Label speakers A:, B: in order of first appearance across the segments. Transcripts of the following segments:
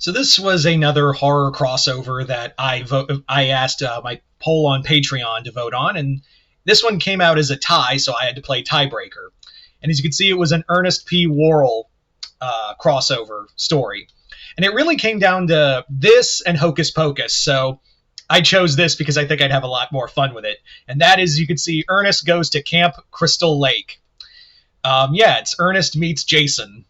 A: So this was another horror crossover that I asked my poll on Patreon to vote on, and this one came out as a tie, so I had to play tiebreaker. And as you can see, it was an Ernest P. Worrell crossover story. And it really came down to this and Hocus Pocus, so I chose this because I think I'd have a lot more fun with it. And that is, you can see, Ernest goes to Camp Crystal Lake. It's Ernest meets Jason.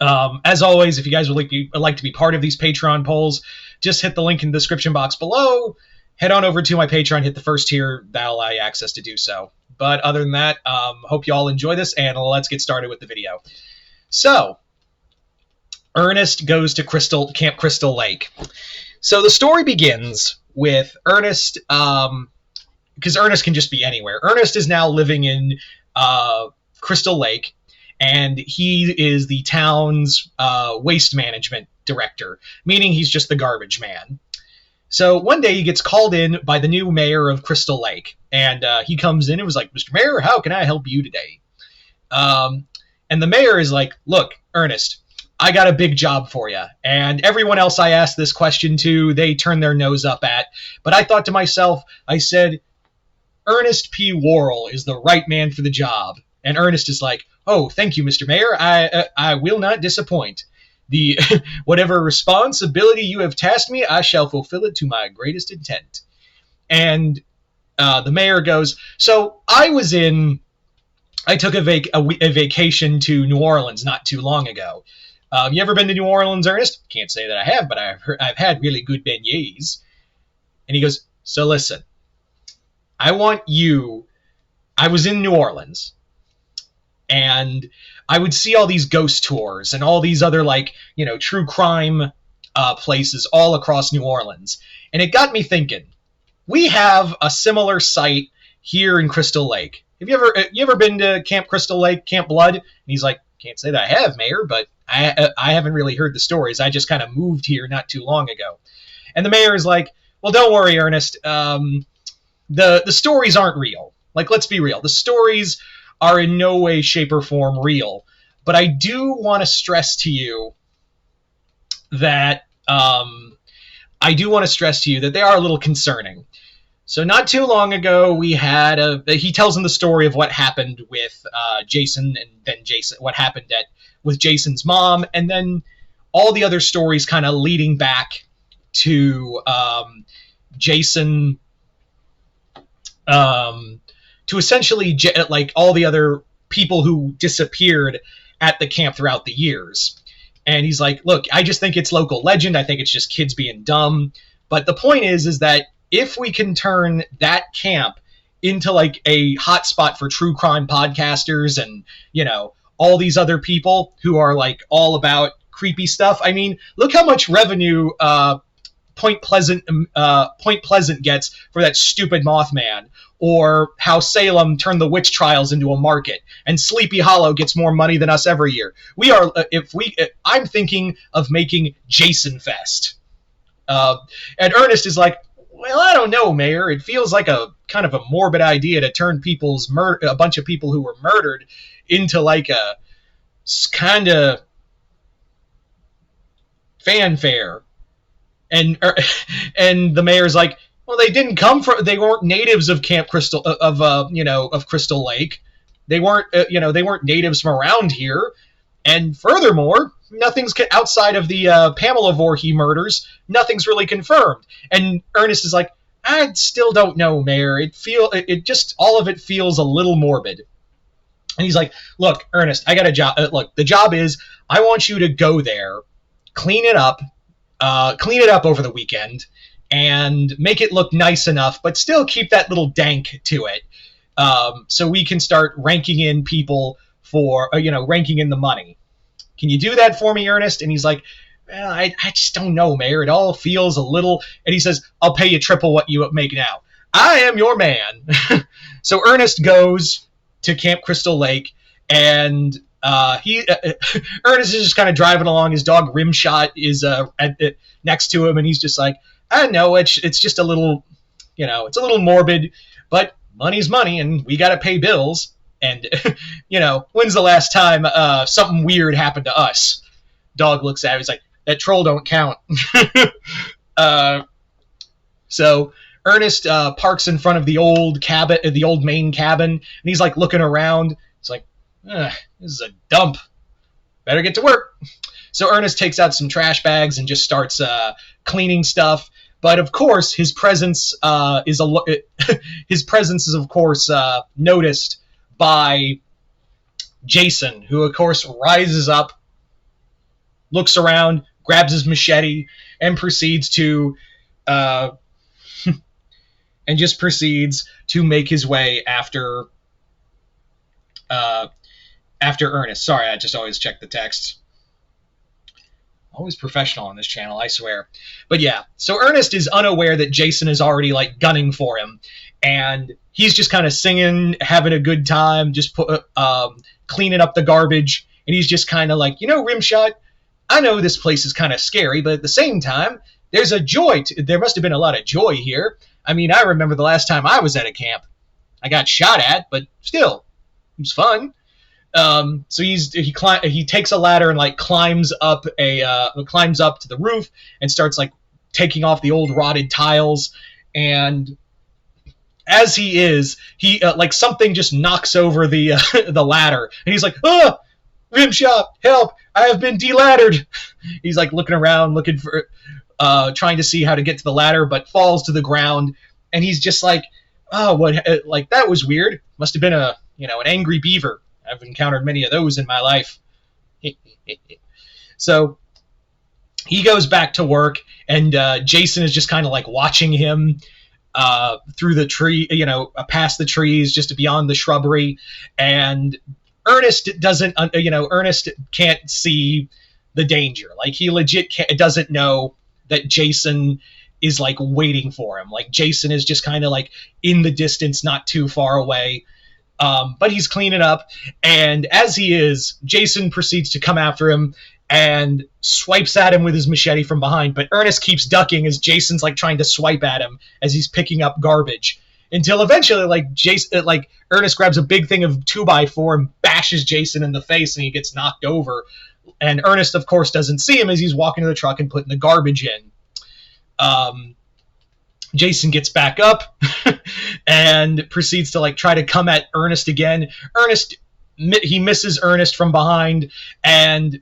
A: As always, if you guys would like to be part of these Patreon polls, just hit the link in the description box below. Head on over to my Patreon, hit the first tier. That'll allow you access to do so. But other than that, hope you all enjoy this, and let's get started with the video. So, Ernest goes to Camp Crystal Lake. So the story begins with Ernest, because Ernest can just be anywhere. Ernest is now living in Crystal Lake, and he is the town's waste management director, meaning he's just the garbage man. So one day he gets called in by the new mayor of Crystal Lake, and he comes in and was like, "Mr. Mayor, how can I help you today?" And the mayor is like, "Look, Ernest, I got a big job for you." And everyone else I asked this question to, they turned their nose up at. But I thought to myself, I said, Ernest P. Worrell is the right man for the job. And Ernest is like, "Oh, thank you, Mr. Mayor. I will not disappoint. The whatever responsibility you have tasked me, I shall fulfill it to my greatest intent." And the mayor goes, "So I took a vacation to New Orleans not too long ago. You ever been to New Orleans, Ernest?" "Can't say that I have, but I've had really good beignets." And he goes, "So listen, I was in New Orleans, and I would see all these ghost tours and all these other, true crime places all across New Orleans. And it got me thinking, we have a similar site here in Crystal Lake. Have you ever been to Camp Crystal Lake, Camp Blood?" And he's like, "Can't say that I have, Mayor, but I haven't really heard the stories. I just kind of moved here not too long ago." And the mayor is like, "Well, don't worry, Ernest. The stories aren't real. Let's be real. The stories are in no way, shape, or form real. But I do want to stress to you that they are a little concerning. So not too long ago, we had he tells him the story of what happened with Jason, and then what happened with Jason's mom, and then all the other stories kind of leading back to Jason, to essentially all the other people who disappeared at the camp throughout the years." And he's like, "Look, I just think it's local legend. I think it's just kids being dumb. But the point is that if we can turn that camp into a hotspot for true crime podcasters and, all these other people who are all about creepy stuff. I mean, look how much revenue Point Pleasant gets for that stupid Mothman, or how Salem turned the witch trials into a market, and Sleepy Hollow gets more money than us every year. I'm thinking of making Jason Fest." And Ernest is like, "Well, I don't know, Mayor. It feels like a kind of a morbid idea to turn a bunch of people who were murdered into a kind of fanfare." And the mayor's like, "Well, they weren't natives of Camp Crystal of Crystal Lake. They weren't natives from around here. And furthermore, nothing's outside of the Pamela Voorhees murders. Nothing's really confirmed." And Ernest is like, "I still don't know, Mayor. All of it feels a little morbid." And he's like, "Look, Ernest, I got a job. Look, the job is I want you to go there, clean it up over the weekend, and make it look nice enough, but still keep that little dank to it, so we can start ranking in people for, ranking in the money. Can you do that for me, Ernest?" And he's like, "Well, I just don't know, Mayor. It all feels a little..." And he says, "I'll pay you triple what you make now. I am your man." So Ernest goes to Camp Crystal Lake, and Ernest is just kind of driving along. His dog Rimshot is next to him, and he's just like, "I know it's just a little, it's a little morbid, but money's money, and we got to pay bills. And when's the last time something weird happened to us?" Dog looks at him. He's like, that troll don't count. uh, so Ernest parks in front of the old cabin, the old main cabin, and he's like looking around. It's like, this is a dump. Better get to work. So Ernest takes out some trash bags and just starts cleaning stuff. But of course, his presence is of course noticed by Jason, who of course rises up, looks around, grabs his machete, and proceeds to make his way after Ernest. Sorry, I just always check the text. Always professional on this channel, I swear. But yeah, so Ernest is unaware that Jason is already like gunning for him, and he's just kind of singing, having a good time, just cleaning up the garbage, and he's just kind of like, Rimshot, I know this place is kind of scary, but at the same time, there's a joy. There must have been a lot of joy here. I mean, I remember the last time I was at a camp. I got shot at, but still, it was fun. So he takes a ladder and like climbs up to the roof and starts like taking off the old rotted tiles. And as he like something just knocks over the the ladder, and he's like, Rimshot, help! I have been deladdered. He's like looking around, looking for, trying to see how to get to the ladder, but falls to the ground. And he's just like, like that was weird. Must have been an angry beaver. I've encountered many of those in my life. So he goes back to work, and Jason is just kind of like watching him through the tree, past the trees, just beyond the shrubbery. And Ernest Ernest can't see the danger. Like, he legit doesn't know that Jason is like waiting for him. Like, Jason is just kind of like in the distance, not too far away. But he's cleaning up, and as he is, Jason proceeds to come after him and swipes at him with his machete from behind. But Ernest keeps ducking as Jason's like trying to swipe at him as he's picking up garbage, until eventually, Ernest grabs a big thing of 2x4 and bashes Jason in the face, and he gets knocked over. And Ernest, of course, doesn't see him as he's walking to the truck and putting the garbage in. Jason gets back up and proceeds to try to come at Ernest again. He misses Ernest from behind, and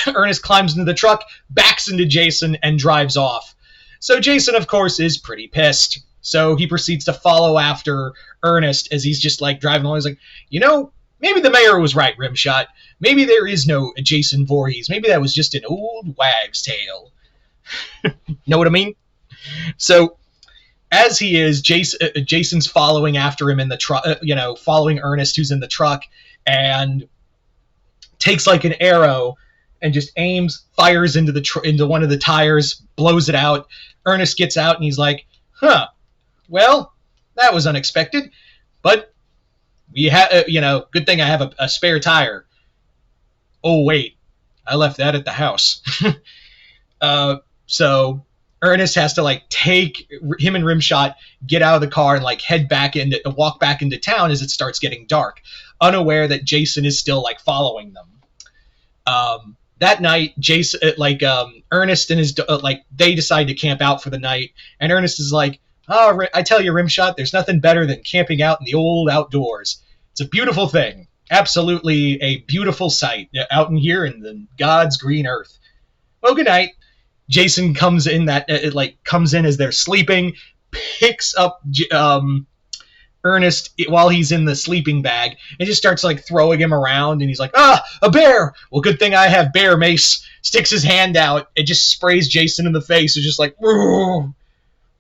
A: Ernest climbs into the truck, backs into Jason, and drives off. So Jason, of course, is pretty pissed. So he proceeds to follow after Ernest as he's just driving along. He's like, maybe the mayor was right, Rimshot. Maybe there is no Jason Voorhees. Maybe that was just an old wag's tale. Know what I mean? So, as he is, Jason's following after him in the truck, following Ernest, who's in the truck, and takes an arrow and just aims, fires into one of the tires, blows it out. Ernest gets out and he's like, well, that was unexpected, but we good thing I have a spare tire. Oh, wait, I left that at the house. So Ernest has to take him and Rimshot, get out of the car, and walk back into town as it starts getting dark, unaware that Jason is still following them. That night, Jason, Ernest and his they decide to camp out for the night, and Ernest is like, "Oh, I tell you, Rimshot, there's nothing better than camping out in the old outdoors. It's a beautiful thing, absolutely a beautiful sight out in here in the God's green earth." Well, good night. Jason comes in as they're sleeping, picks up Ernest while he's in the sleeping bag, and just starts throwing him around, and he's like, a bear! Well, good thing I have bear mace. Sticks his hand out and just sprays Jason in the face. It's just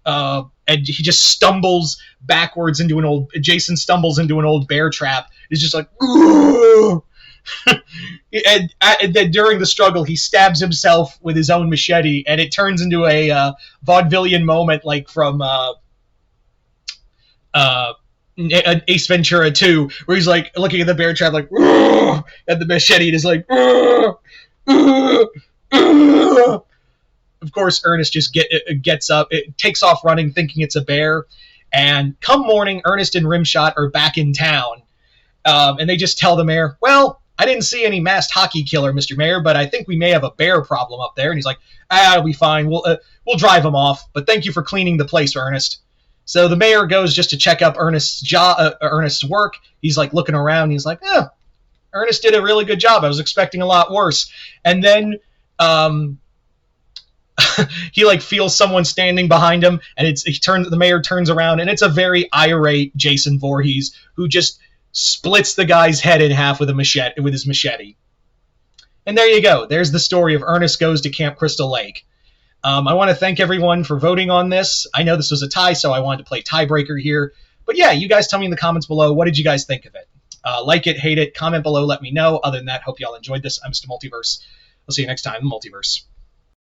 A: and he just stumbles backwards into Jason stumbles into an old bear trap. It's just and then during the struggle, he stabs himself with his own machete, and it turns into a vaudevillian moment from Ace Ventura 2, where he's looking at the bear trap and the machete is Of course, Ernest just gets up, takes off running, thinking it's a bear, and come morning, Ernest and Rimshot are back in town, and they just tell the mayor, well, I didn't see any masked hockey killer, Mr. Mayor, but I think we may have a bear problem up there. And he's like, it'll be fine. We'll drive him off. But thank you for cleaning the place, Ernest. So the mayor goes just to check up Ernest's work. He's like looking around. He's like, Ernest did a really good job. I was expecting a lot worse. And then he like feels someone standing behind him, and the mayor turns around, and it's a very irate Jason Voorhees who just splits the guy's head in half with his machete. And there you go. There's the story of Ernest Goes to Camp Crystal Lake. I want to thank everyone for voting on this. I know this was a tie, so I wanted to play tiebreaker here. But yeah, you guys tell me in the comments below, what did you guys think of it? Like it, hate it, comment below, let me know. Other than that, hope y'all enjoyed this. I'm Mr. Multiverse. We'll see you next time in the Multiverse.